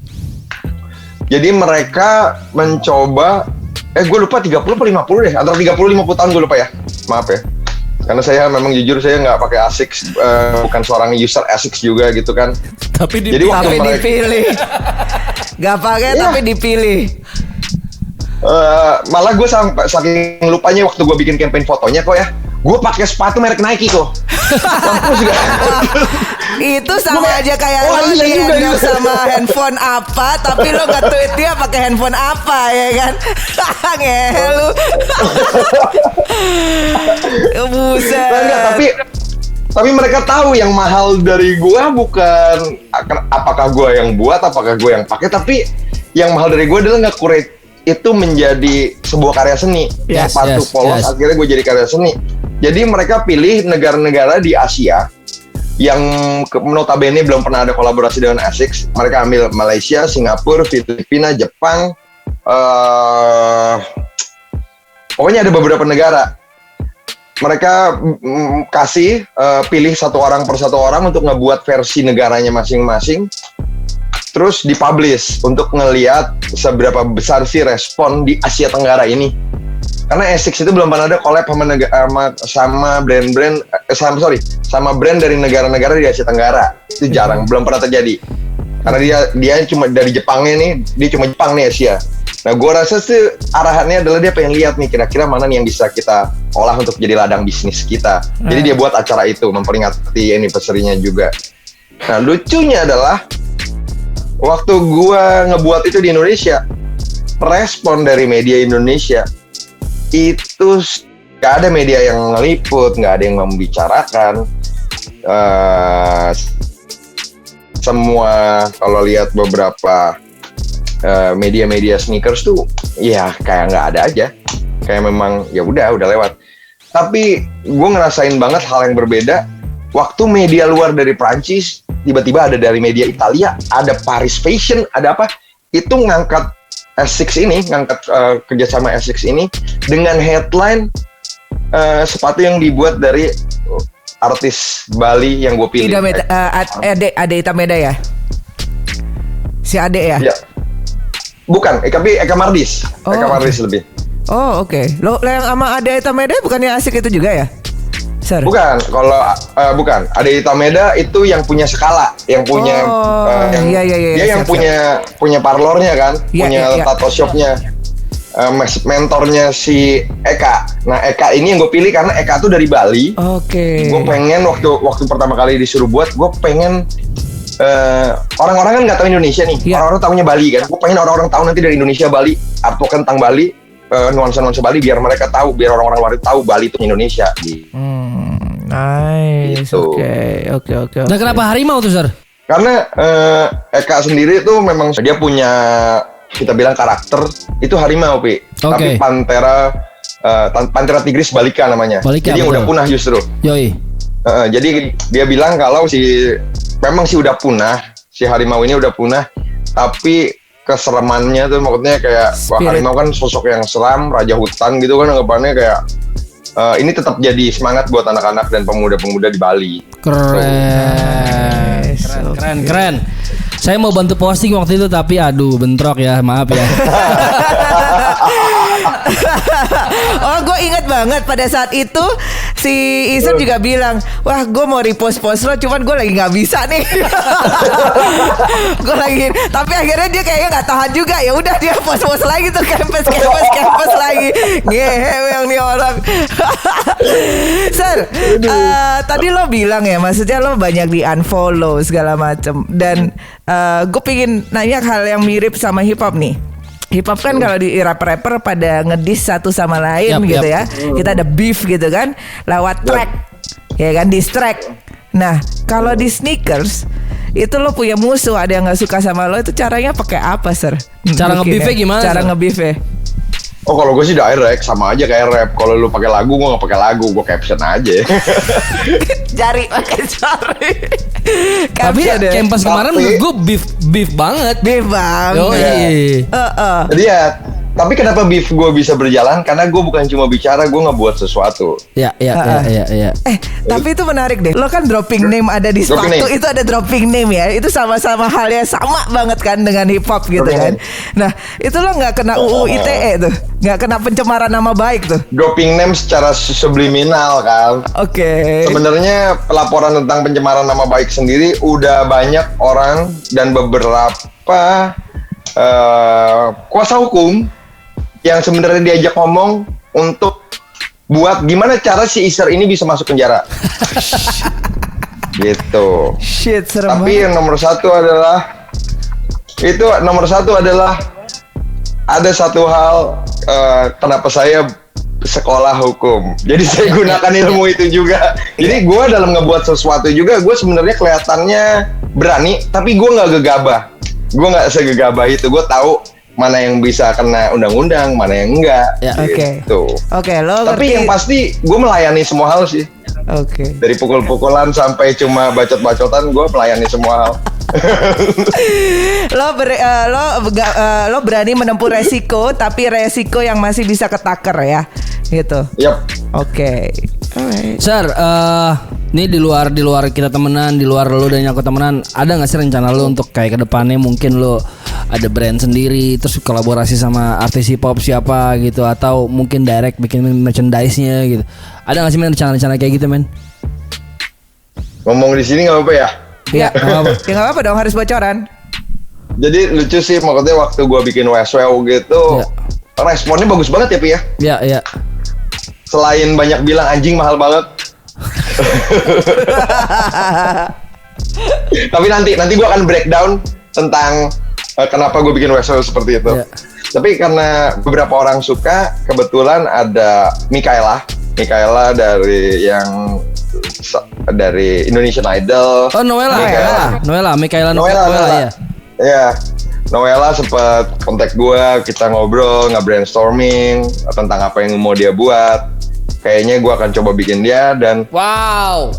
Jadi mereka mencoba gue lupa 30 atau 50 deh, antara 30-50 tahun gue lupa ya. Maaf ya. Karena saya memang jujur saya nggak pakai Asics, bukan seorang user Asics juga gitu kan. Tapi dipilih. Gak pakai tapi dipilih. Malah gue sampai saking lupanya waktu gue bikin campaign fotonya kok ya. Gue pakai sepatu merek Nike kok. Mampus juga. Itu sama aja kayak lo di-endorse sama handphone apa, tapi lo nge-tweet dia pakai handphone apa ya kan? Ngehe lu. Buset. Enggak, tapi mereka tahu yang mahal dari gua bukan apakah gua yang buat, apakah gua yang pakai, tapi yang mahal dari gua adalah nge-curate itu menjadi sebuah karya seni. Sepatu polos akhirnya gue jadi karya seni. Jadi mereka pilih negara-negara di Asia yang notabene belum pernah ada kolaborasi dengan Asics. Mereka ambil Malaysia, Singapura, Filipina, Jepang, pokoknya ada beberapa negara. Mereka kasih pilih satu orang per satu orang untuk ngebuat versi negaranya masing-masing. Terus dipublish untuk ngelihat seberapa besar sih respon di Asia Tenggara ini. Karena Asics itu belum pernah ada collab sama brand-brand sama brand dari negara-negara di Asia Tenggara. Itu jarang, belum pernah terjadi. Karena dia cuma dari Jepangnya nih, dia cuma Jepang nih Asia. Nah, gue rasa sih arahannya adalah dia pengen lihat nih kira-kira mana nih yang bisa kita olah untuk jadi ladang bisnis kita. Jadi dia buat acara itu memperingati anniversary-nya juga. Nah, lucunya adalah waktu gua ngebuat itu di Indonesia, respon dari media Indonesia itu gak ada media yang ngeliput, gak ada yang membicarakan. Semua kalau lihat beberapa media-media sneakers tuh, ya kayak nggak ada aja, kayak memang ya udah lewat. Tapi gue ngerasain banget hal yang berbeda. Waktu media luar dari Prancis, tiba-tiba ada dari media Italia, ada Paris Fashion, ada apa? Itu ngangkat Asics ini, ngangkat kerjasama Asics ini dengan headline sepatu yang dibuat dari artis Bali yang gue pilih. Ade Itameda ya? Si Ade ya? Ya. Bukan, Eka Mardis. Eka Mardis lebih. Oh oke. Lo yang sama Ade Itameda bukannya Asik itu juga ya? Sorry. Bukan, kalau bukan. Ade Itameda itu yang punya Skala, yang punya dia yang punya parlornya kan, punya tattoo shopnya. Mentornya si Eka. Nah, Eka ini yang gue pilih karena Eka tuh dari Bali. Oke. Gue pengen waktu pertama kali disuruh buat, gue pengen orang-orang kan nggak tahu Indonesia nih. Orang-orang tahunya Bali kan. Gue pengen orang-orang tahu nanti dari Indonesia Bali, artwork tentang Bali, nuansa-nuansa Bali, biar mereka tahu, biar orang-orang luar tahu Bali itu Indonesia. Nice. Gitu. Oke. Nah, kenapa harimau tuh, Sir? Karena Eka sendiri tuh memang dia punya, kita bilang karakter itu harimau, Pi. Tapi Panthera tigris balika namanya. Jadi yang udah punah justru. Yoi. Jadi dia bilang kalau memang udah punah, si harimau ini udah punah, tapi keseremannya tuh maksudnya kayak harimau kan sosok yang seram, raja hutan gitu kan, anggapannya kayak ini tetap jadi semangat buat anak-anak dan pemuda-pemuda di Bali. Keren. Saya mau bantu posting waktu itu tapi aduh bentrok ya, maaf ya. Oh, gue inget banget pada saat itu si Isan juga bilang, wah gue mau repost post lo, cuman gue lagi nggak bisa nih. Gue lagi, tapi akhirnya dia kayaknya nggak tahan juga. Ya udah dia post lagi tuh campus lagi. Ngehe yang nih orang. Sir, tadi lo bilang ya, maksudnya lo banyak di unfollow segala macem. Dan gue pengen nanya hal yang mirip sama hip hop nih. Hip hop kan kalau di rapper pada ngedis satu sama lain gitu ya. Kita ada beef gitu kan, lewat track, ya kan, diss track. Nah, kalau di sneakers itu lo punya musuh, ada yang nggak suka sama lo, itu caranya pakai apa, Sir? Cara nge-beef-nya gimana? Cara nge-beef-nya? Oh, kalau gue sih direct, sama aja kayak rap. Kalau lu pakai lagu, gue nggak pakai lagu, gue caption aja. Jari pakai jari. Tapi campus kemarin menurut gue beef banget. Beef banget. Jadi ya, tapi kenapa beef gue bisa berjalan? Karena gue bukan cuma bicara, gue ngebuat sesuatu. Ya. Tapi itu menarik deh. Lo kan dropping name ada di sepatu, itu ada dropping name ya. Itu sama-sama halnya sama banget kan dengan hip hop gitu kan. Nah, itu lo nggak kena UU ITE tuh, nggak kena pencemaran nama baik tuh. Dropping name secara subliminal kan. Oke. Sebenarnya pelaporan tentang pencemaran nama baik sendiri udah banyak orang dan beberapa kuasa hukum yang sebenarnya diajak ngomong untuk buat gimana cara si Iser ini bisa masuk penjara. Gitu. Shit, serem. Tapi yang nomor satu adalah ada satu hal kenapa saya sekolah hukum. Jadi saya gunakan ilmu itu juga. Jadi gue dalam ngebuat sesuatu juga, gue sebenarnya kelihatannya berani, tapi gue nggak gegabah. Gue nggak segegabah itu. Gue tahu mana yang bisa kena undang-undang, mana yang enggak. Ya, gitu. Oke, lo Tapi ngerti. yang pasti gue melayani semua hal sih. Oke. Dari pukul-pukulan sampai cuma bacot-bacotan, gue melayani semua hal. Lo berani menempuh resiko, tapi resiko yang masih bisa ketaker ya, gitu. Yap. Oke. Alright. Sir, ini di luar kita temenan, di luar lo dan aku temenan, ada nggak sih rencana lo untuk kayak kedepannya mungkin lo ada brand sendiri, terus kolaborasi sama artis hip hop siapa gitu, atau mungkin direct bikin merchandise-nya gitu? Ada nggak sih men rencana-rencana kayak gitu men? Ngomong di sini nggak apa-apa ya? Ya, nggak apa-apa dong, harus bocoran. Jadi lucu sih, maksudnya waktu gue bikin WSW gitu, responnya bagus banget ya Pi ya? Iya. Selain banyak bilang anjing mahal banget. Tapi nanti gue akan breakdown tentang kenapa gue bikin WSW seperti itu. Yeah. Tapi karena beberapa orang suka, kebetulan ada Mikaela dari Indonesian Idol. Oh, Noella Mikaela ya. Ya, Noella sempat kontak gue, kita ngobrol, nge-brainstorming tentang apa yang mau dia buat. Kayaknya gue akan coba bikin dia dan Wow.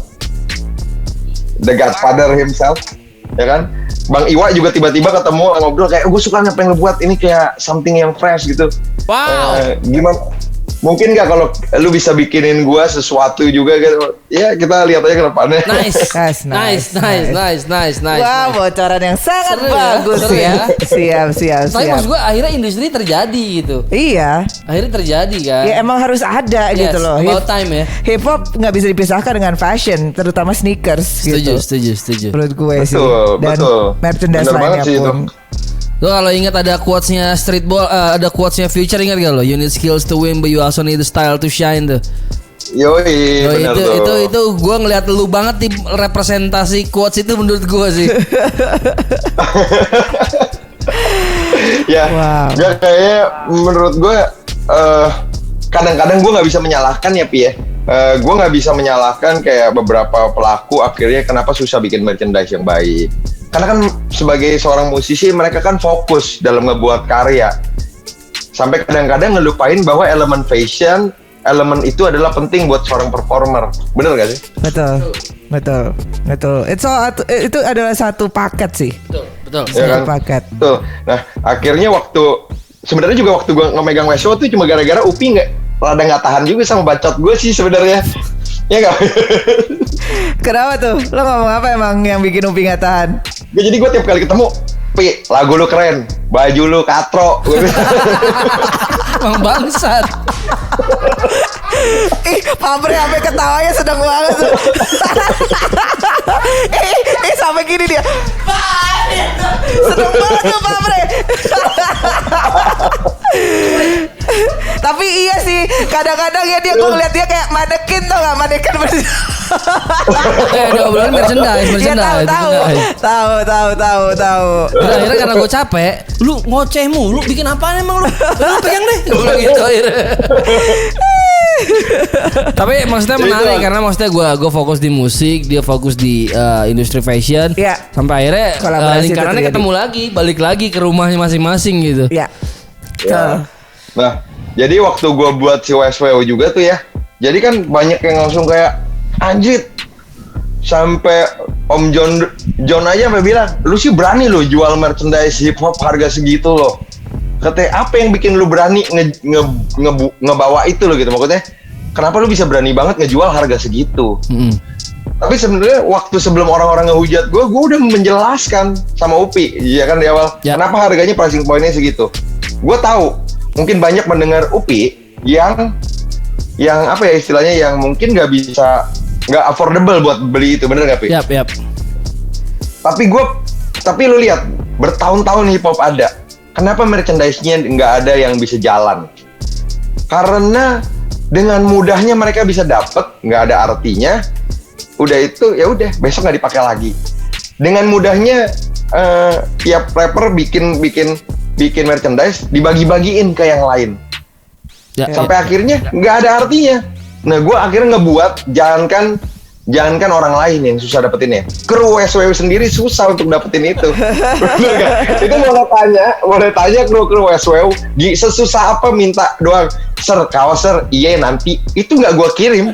The Godfather himself, ya kan? Bang Iwa juga tiba-tiba ketemu ngobrol kayak gue suka pengen ngebuat ini kayak something yang fresh gitu. Wow. Gimana? Mungkin nggak kalau lu bisa bikinin gue sesuatu juga gitu? Ya kita lihat aja ke depannya. Nice. Wah, bocoran yang sangat Seru bagus seru ya. Siap. Tapi maksud gue akhirnya industri terjadi gitu. Iya. Akhirnya terjadi kan. Ya emang harus ada Yes, gitu loh. about time ya. Hip hop nggak bisa dipisahkan dengan fashion, terutama sneakers gitu. Setuju. Menurut gue sih. Dan betul. merchandise Bener banget lainnya sih pun. Lo kalau ingat ada quotes-nya Streetball, ada quotes-nya Future, ingat gak lo? You need skills to win but you also need the style to shine tuh. Yoi, bener tuh. Itu gue ngeliat lu banget di representasi quotes itu menurut gue sih. Ya, Wow. ya kayaknya menurut gue kadang-kadang gue nggak bisa menyalahkan ya Pi ya. Gue nggak bisa menyalahkan kayak beberapa pelaku akhirnya kenapa susah bikin merchandise yang baik. Karena kan sebagai seorang musisi mereka kan fokus dalam ngebuat karya. Sampai kadang-kadang ngelupain bahwa elemen fashion, elemen itu adalah penting buat seorang performer. Bener gak sih? Betul. Itu adalah satu paket sih. Betul. Ya kan? Satu paket. Tuh. Nah, akhirnya sebenarnya juga waktu gue ngemegang WSO tuh cuma gara-gara Upi nggak tahan juga sama bacot gue sih sebenarnya. Ya nggak? Kenapa tuh? Lo ngomong apa emang yang bikin Upi nggak tahan? Jadi gue tiap kali ketemu, Pi, lagu lu keren, baju lu katro. Emang bangsat. Ih, Pamre sampai ketawanya sedang banget tuh. Sampai gini dia. Sedang banget tuh Pamre. Tapi iya sih, kadang-kadang ya gue ngeliat dia kayak manekin tau gak, manekin Ada obrolan merchandise. Iya tahu. Udah, akhirnya karena gue capek, lu ngoceh mulu, bikin apaan emang lu? Lu pegang deh. Gue bilang gitu akhirnya. Tapi maksudnya menarik karena maksudnya gue fokus di musik, dia fokus di industri fashion. Iya. Sampai akhirnya lingkarannya ketemu lagi, balik lagi ke rumahnya masing-masing gitu. Iya. Nah, jadi waktu gue buat si WSWO juga tuh ya, jadi kan banyak yang langsung kayak anjir, sampai Om John aja sampai bilang, lu sih berani lo jual merchandise hip hop harga segitu loh. Katanya apa yang bikin lu berani ngebawa itu lo gitu, maksudnya kenapa lu bisa berani banget ngejual harga segitu? Tapi sebenarnya waktu sebelum orang-orang ngehujat gue udah menjelaskan sama Upi, ya kan di awal, kenapa harganya pricing pointnya segitu. Gue tahu mungkin banyak mendengar Upi yang apa ya istilahnya, yang mungkin nggak affordable buat beli itu, bener nggak Pi? Yap. Tapi lu lihat bertahun-tahun hip hop ada, kenapa merchandise-nya nggak ada yang bisa jalan? Karena dengan mudahnya mereka bisa dapet, nggak ada artinya. Udah itu ya udah besok nggak dipakai lagi. Dengan mudahnya tiap rapper bikin merchandise dibagi-bagiin ke yang lain. Sampai akhirnya nggak ada artinya. Nah, gue akhirnya ngebuat jangankan orang lain yang susah dapetinnya, kru WSW sendiri susah untuk dapetin itu. Itu boleh tanya kru WSW sesusah apa minta doang, "Sir, kaos sir, iya nanti." Itu nggak gue kirim.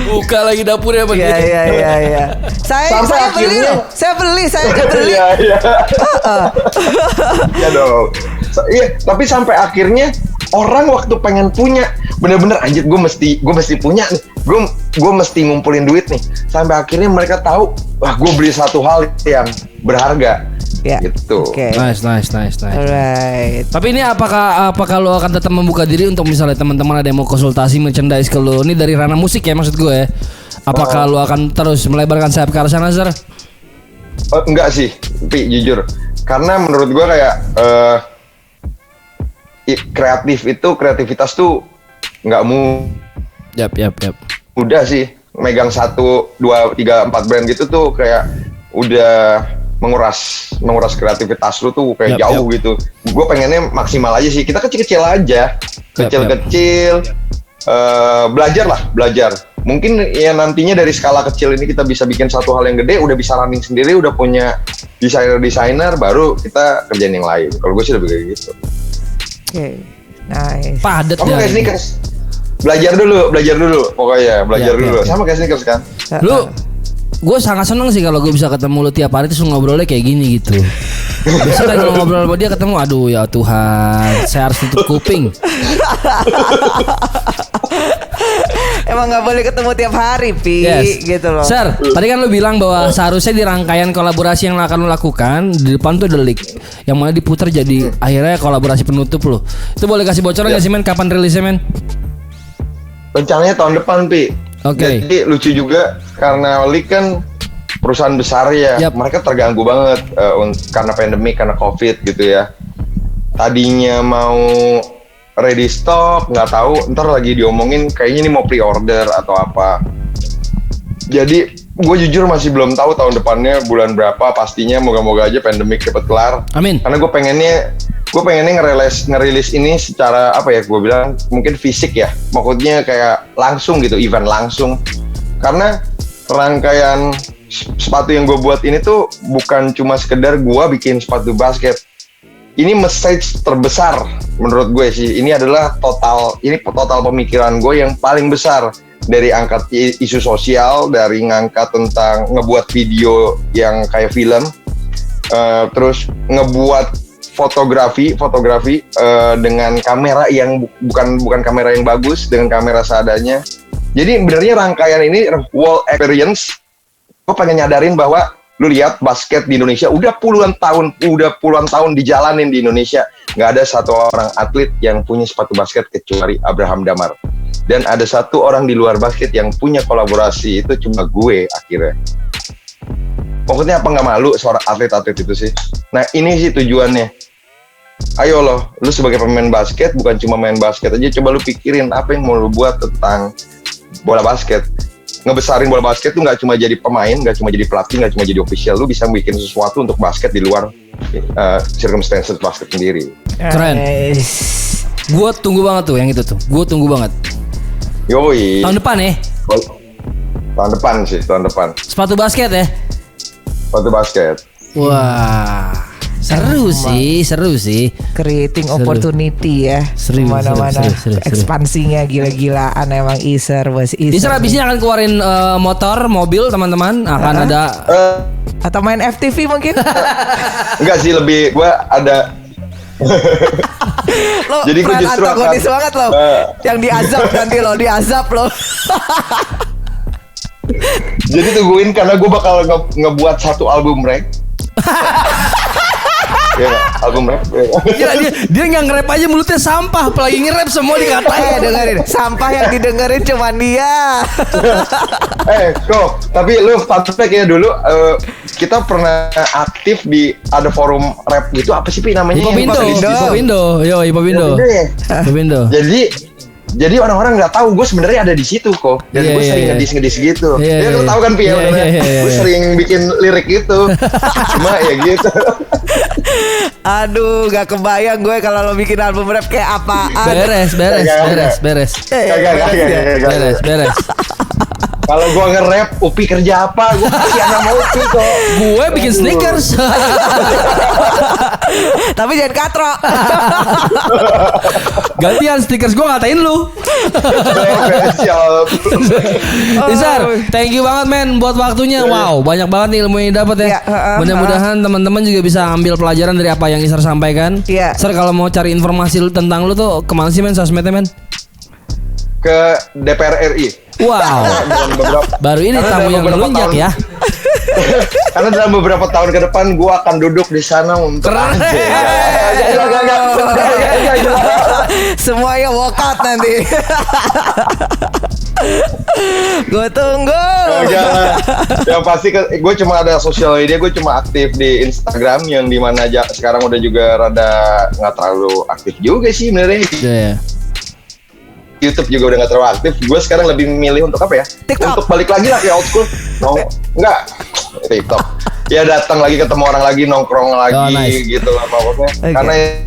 Buka lagi dapurnya begitu. Iya. Saya beli. Iya. Ya dong. Iya, tapi sampai akhirnya orang waktu pengen punya, bener-bener anjir gue mesti punya nih. Gue mesti ngumpulin duit nih. Sampai akhirnya mereka tahu, wah gue beli satu hal yang berharga. Ya. Gitu. Okay. Nice. Alright. Tapi ini apakah lo akan tetap membuka diri untuk misalnya teman-teman ada yang mau konsultasi merchandise ke lo? Ini dari ranah musik ya maksud gue. Apakah lo akan terus melebarkan sayap ke arah sana, Zar? Enggak sih, Pi, jujur. Karena menurut gue kayak kreativitas tuh nggak Yap. mudah sih. Megang 1, 2, 3, 4 brand gitu tuh kayak udah menguras kreativitas lu tuh kayak jauh gitu. Gue pengennya maksimal aja sih. Kita kecil-kecil aja, kecil-kecil. Belajar. Mungkin ya nantinya dari skala kecil ini kita bisa bikin satu hal yang gede, udah bisa running sendiri, udah punya desainer, baru kita kerjain yang lain. Kalau gue sih lebih kayak gitu. Oke, nice. Padat Kamu kayak sneakers. Belajar dulu, pokoknya belajar dulu. Sama kayak sneakers kan. Lu, gue sangat seneng sih kalau gue bisa ketemu lu tiap hari terus ngobrolnya kayak gini gitu. Biasanya kalau ngobrol sama dia ketemu, aduh ya Tuhan, saya harus tutup kuping. Emang nggak boleh ketemu tiap hari, Pi, gitu loh. Sir, tadi kan lu bilang bahwa seharusnya di rangkaian kolaborasi yang akan lu lakukan di depan tuh The League, yang mana diputar jadi akhirnya kolaborasi penutup lo. Itu boleh kasih bocoran nggak sih men? Kapan rilisnya men? Rencananya tahun depan, Pi. Oke. Jadi lucu juga karena League kan perusahaan besar ya, mereka terganggu banget karena pandemi, karena COVID gitu ya. Tadinya mau ready stock, nggak tahu ntar lagi diomongin kayaknya ini mau pre-order atau apa. Jadi gue jujur masih belum tahu tahun depannya bulan berapa pastinya. Moga-moga aja pandemik cepet kelar. Amin. Karena gue pengennya ngerilis ini secara apa ya, gue bilang mungkin fisik ya, maksudnya kayak langsung gitu, event langsung. Karena rangkaian sepatu yang gue buat ini tuh bukan cuma sekedar gue bikin sepatu basket. Ini message terbesar menurut gue sih. Ini adalah total pemikiran gue yang paling besar, dari angkat isu sosial, dari ngangkat tentang ngebuat video yang kayak film, terus ngebuat fotografi dengan kamera yang bukan kamera yang bagus, dengan kamera seadanya. Jadi sebenarnya rangkaian ini wall experience. Gue pengen nyadarin bahwa Lu lihat basket di Indonesia udah puluhan tahun dijalanin di Indonesia. Nggak ada satu orang atlet yang punya sepatu basket kecuali Abraham Damar. Dan ada satu orang di luar basket yang punya kolaborasi, itu cuma gue akhirnya. Pokoknya apa nggak malu seorang atlet-atlet itu sih. Nah ini sih tujuannya. Ayo loh, lu sebagai pemain basket bukan cuma main basket aja. Coba lu pikirin apa yang mau lu buat tentang bola basket. Ngebesarin bola basket tuh nggak cuma jadi pemain, nggak cuma jadi pelatih, nggak cuma jadi official. Lu bisa bikin sesuatu untuk basket di luar circumstances basket sendiri. Keren. Gue tunggu banget tuh yang itu tuh. Gue tunggu banget. Yoi. Tahun depan ya? Tahun depan. Sepatu basket ya? Sepatu basket. Wah, seru sih. Creating opportunity ya. Mana-mana ekspansinya gila-gilaan emang Iser bos. Iser abisnya akan keluarin motor, mobil teman-teman akan ada atau main FTV mungkin? Enggak sih, lebih gua ada lo jadi gue justru antagonis banget lo. Yang diazab nanti lo, diazab lo. Jadi tungguin karena gue bakal ngebuat satu album rap. Ya, album rap. Ya, dia nggak nge-rap aja mulutnya sampah, apalagi nge-rap semua dikatain. Dengerin, sampah yang didengerin cuman dia. Kok, tapi lu fun fact ya dulu kita pernah aktif di ada forum rap gitu, apa sih Pi namanya? Hipopindo. Jadi orang-orang nggak tahu gue sebenarnya ada di situ kok, dan gue sering ngedis gitu. Lu tahu kan Pi ya, gue sering bikin lirik gitu. Cuma ya gitu. Aduh, gak kebayang gue kalau lo bikin album rap kayak apaan. Beres. Kalau gue nge-rap, Upi kerja apa? Gue kasih nama Upi kok. Gue bikin sneakers. Tapi jangan katro. Gantian stickers gue ngatain lu. Siap. Isar, thank you banget men buat waktunya. Wow, banyak banget nih ilmu yang dapat ya. Mudah-mudahan teman-teman juga bisa ambil pelajaran dari apa yang Isar sampaikan. Sir, kalau mau cari informasi tentang lu tuh kemana sih men, sosmednya men? Ke DPR RI. Wow. Baru ini tamu yang melunjak ya. Karena dalam beberapa tahun ke depan gue akan duduk di sana untuk semuanya walkout nanti. Gue tunggu. Yang pasti gue cuma ada sosial media, gue cuma aktif di Instagram yang dimana sekarang udah juga rada nggak terlalu aktif juga sih sebenarnya. YouTube juga udah gak terlalu aktif. Gue sekarang lebih memilih untuk apa ya? TikTok. Untuk balik lagi lah ke old school. Enggak TikTok. Ya datang lagi, ketemu orang lagi, nongkrong lagi gitu lah pokoknya. Karena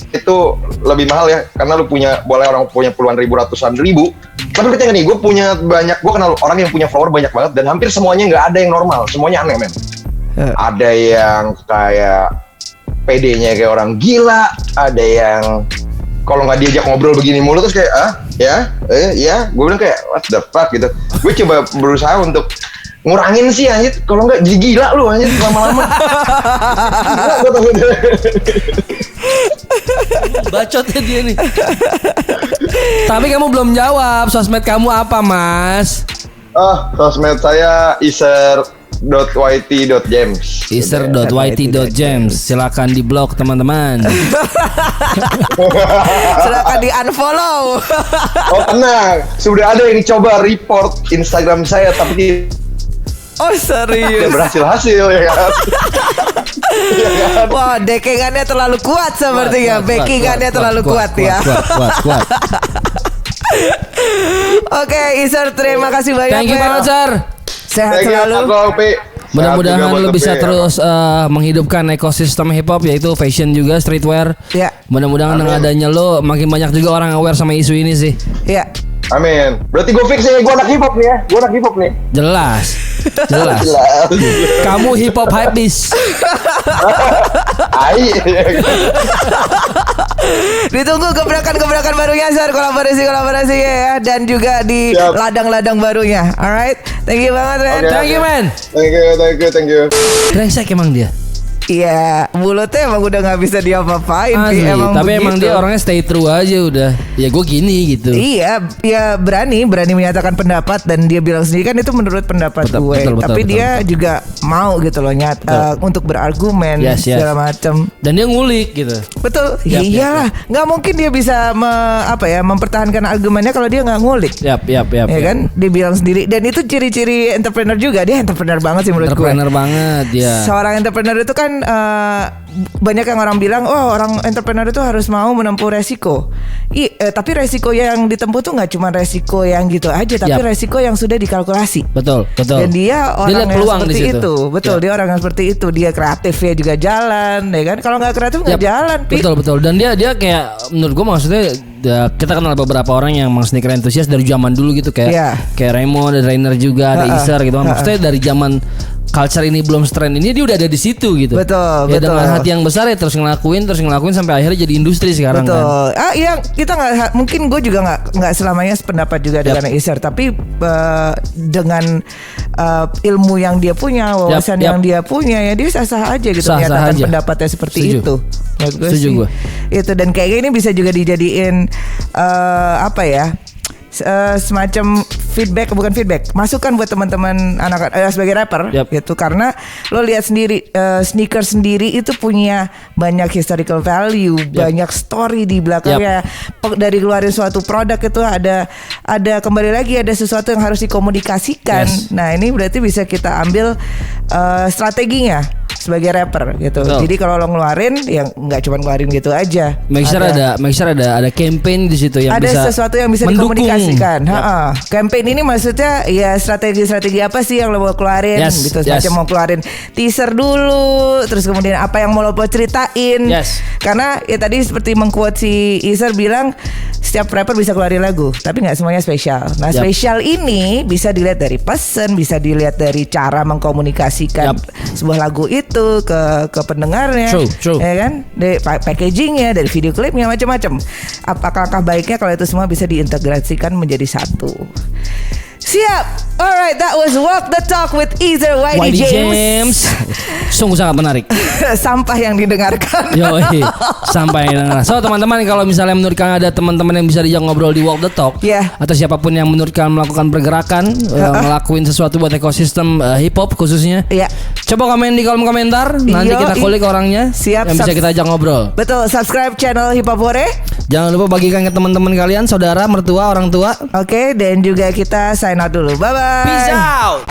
itu lebih mahal ya. Karena lu boleh orang punya puluhan ribu, ratusan ribu. Tapi kita nih, gue kenal orang yang punya follower banyak banget. Dan hampir semuanya gak ada yang normal. Semuanya aneh men. Ada yang kayak PD-nya kayak orang gila. Ada yang kalau nggak diajak ngobrol begini mulu terus kayak gue bilang kayak what the fuck gitu. Gue coba berusaha untuk ngurangin sih anjir, kalau nggak jadi gila lu anjir lama-lama. Bacotnya dia nih. Tapi kamu belum jawab sosmed kamu apa Mas? Sosmed saya iser.yt.james. Iser.yt.james. Silakan di blok teman-teman. Silakan di unfollow. Oh tenang, sudah ada yang coba report Instagram saya tapi serius? Berhasil ya kan? Wah, dekengannya terlalu kuat sepertinya. Backingannya terlalu kuat ya. Kuat. Oke, Iser, terima kasih banyak. Thank you banget, Sir. Sehat selalu. Mudah-mudahan lu bisa terus menghidupkan ekosistem hip hop, yaitu fashion juga, streetwear. Mudah-mudahan dengan adanya lu makin banyak juga orang aware sama isu ini sih. Amin. Berarti gue fix ya, gue anak hip hop nih ya. Gue anak hip hop nih. Jelas. Kamu hip hop hypebeast. Ditunggu gebrakan barunya, Sir, kolaborasi ya, dan juga di ladang-ladang barunya. Alright, thank you banget, man. Thank you, man. Thank you. Brengsek emang dia. Iya, mulutnya emang udah nggak bisa diapa-apain. Asli, tapi begitu. emang dia orangnya stay true aja udah. Ya gue gini gitu. Iya, ya berani menyatakan pendapat dan dia bilang sendiri kan itu menurut pendapat Betul, gue. betul, Tapi betul, dia juga mau gitu loh untuk berargumen Yes. segala macam. Dan dia ngulik gitu. Betul, ya Yap, iyalah, nggak mungkin dia bisa mempertahankan argumennya kalau dia nggak ngulik. Yap. Ya kan, dia bilang sendiri dan itu ciri-ciri entrepreneur juga. Dia entrepreneur banget sih menurut gue. Entrepreneur banget ya. Seorang entrepreneur itu kan banyak yang orang bilang, oh orang entrepreneur itu harus mau menempuh resiko. Tapi resiko yang ditempuh tuh nggak cuma resiko yang gitu aja, tapi resiko yang sudah dikalkulasi. Betul. Dan dia orang lihat yang peluang seperti di situ. itu, betul. Dia orang yang seperti itu. Dia kreatifnya juga jalan, ya kan? Kalau nggak kreatif nggak jalan. Pi. Betul. Dan dia kayak menurut gue maksudnya kita kenal beberapa orang yang emang sneaker enthusiast dari zaman dulu gitu kayak Remo, ada Rainer juga, ada Iser gitu. Maksudnya dari zaman culture ini belum trend ini dia udah ada di situ gitu. Betul. Dengan hati yang besar ya terus ngelakuin sampai akhirnya jadi industri sekarang betul. kan. Iya, kita nggak mungkin gue juga nggak selamanya sependapat juga dengan Iser, tapi dengan ilmu yang dia punya, wawasan yang dia punya ya dia sah-sah aja gitu menyatakan pendapatnya seperti itu. Setuju gue. Itu dan kayaknya ini bisa juga dijadiin semacam masukan buat teman-teman anak sebagai rapper gitu, karena lo lihat sendiri sneaker sendiri itu punya banyak historical value, banyak story di belakangnya. Dari keluarin suatu produk itu ada kembali lagi ada sesuatu yang harus dikomunikasikan. Nah, ini berarti bisa kita ambil strateginya sebagai rapper gitu. Jadi kalau lo ngeluarin yang nggak cuma ngeluarin gitu aja. Make sure ada campaign di situ yang ada bisa sesuatu yang bisa dikomunikasikan. Campaign ini maksudnya ya strategi apa sih yang lo mau keluarin gitu. Semacam mau keluarin teaser dulu, terus kemudian apa yang mau lo ceritain. Karena ya tadi seperti mengquote si Iser bilang setiap rapper bisa keluarin lagu, tapi nggak semuanya spesial. Nah, spesial ini bisa dilihat dari pesan, bisa dilihat dari cara mengkomunikasikan sebuah lagu itu ke pendengarnya. True. Ya kan? Dari packagingnya, dari video klipnya, macam-macam. Apakah baiknya kalau itu semua bisa diintegrasikan menjadi satu? Siap. Alright, that was Walk the Talk with Iser YD James. Sungguh sangat menarik. Sampah yang didengarkan. Yoi, sampah yang didengarkan. So teman-teman, kalau misalnya menurut kalian ada teman-teman yang bisa diajak ngobrol di Walk the Talk, atau siapapun yang menurut kalian melakukan pergerakan, ngelakuin sesuatu buat ekosistem hip hop khususnya, coba komen di kolom komentar. Nanti kita kulik orangnya yang bisa kita ajak ngobrol. Betul, subscribe channel Hip Hop Hore. Jangan lupa bagikan ke teman-teman kalian, saudara, mertua, orang tua. Oke, dan juga kita sign out dulu. Bye bye. Peace out.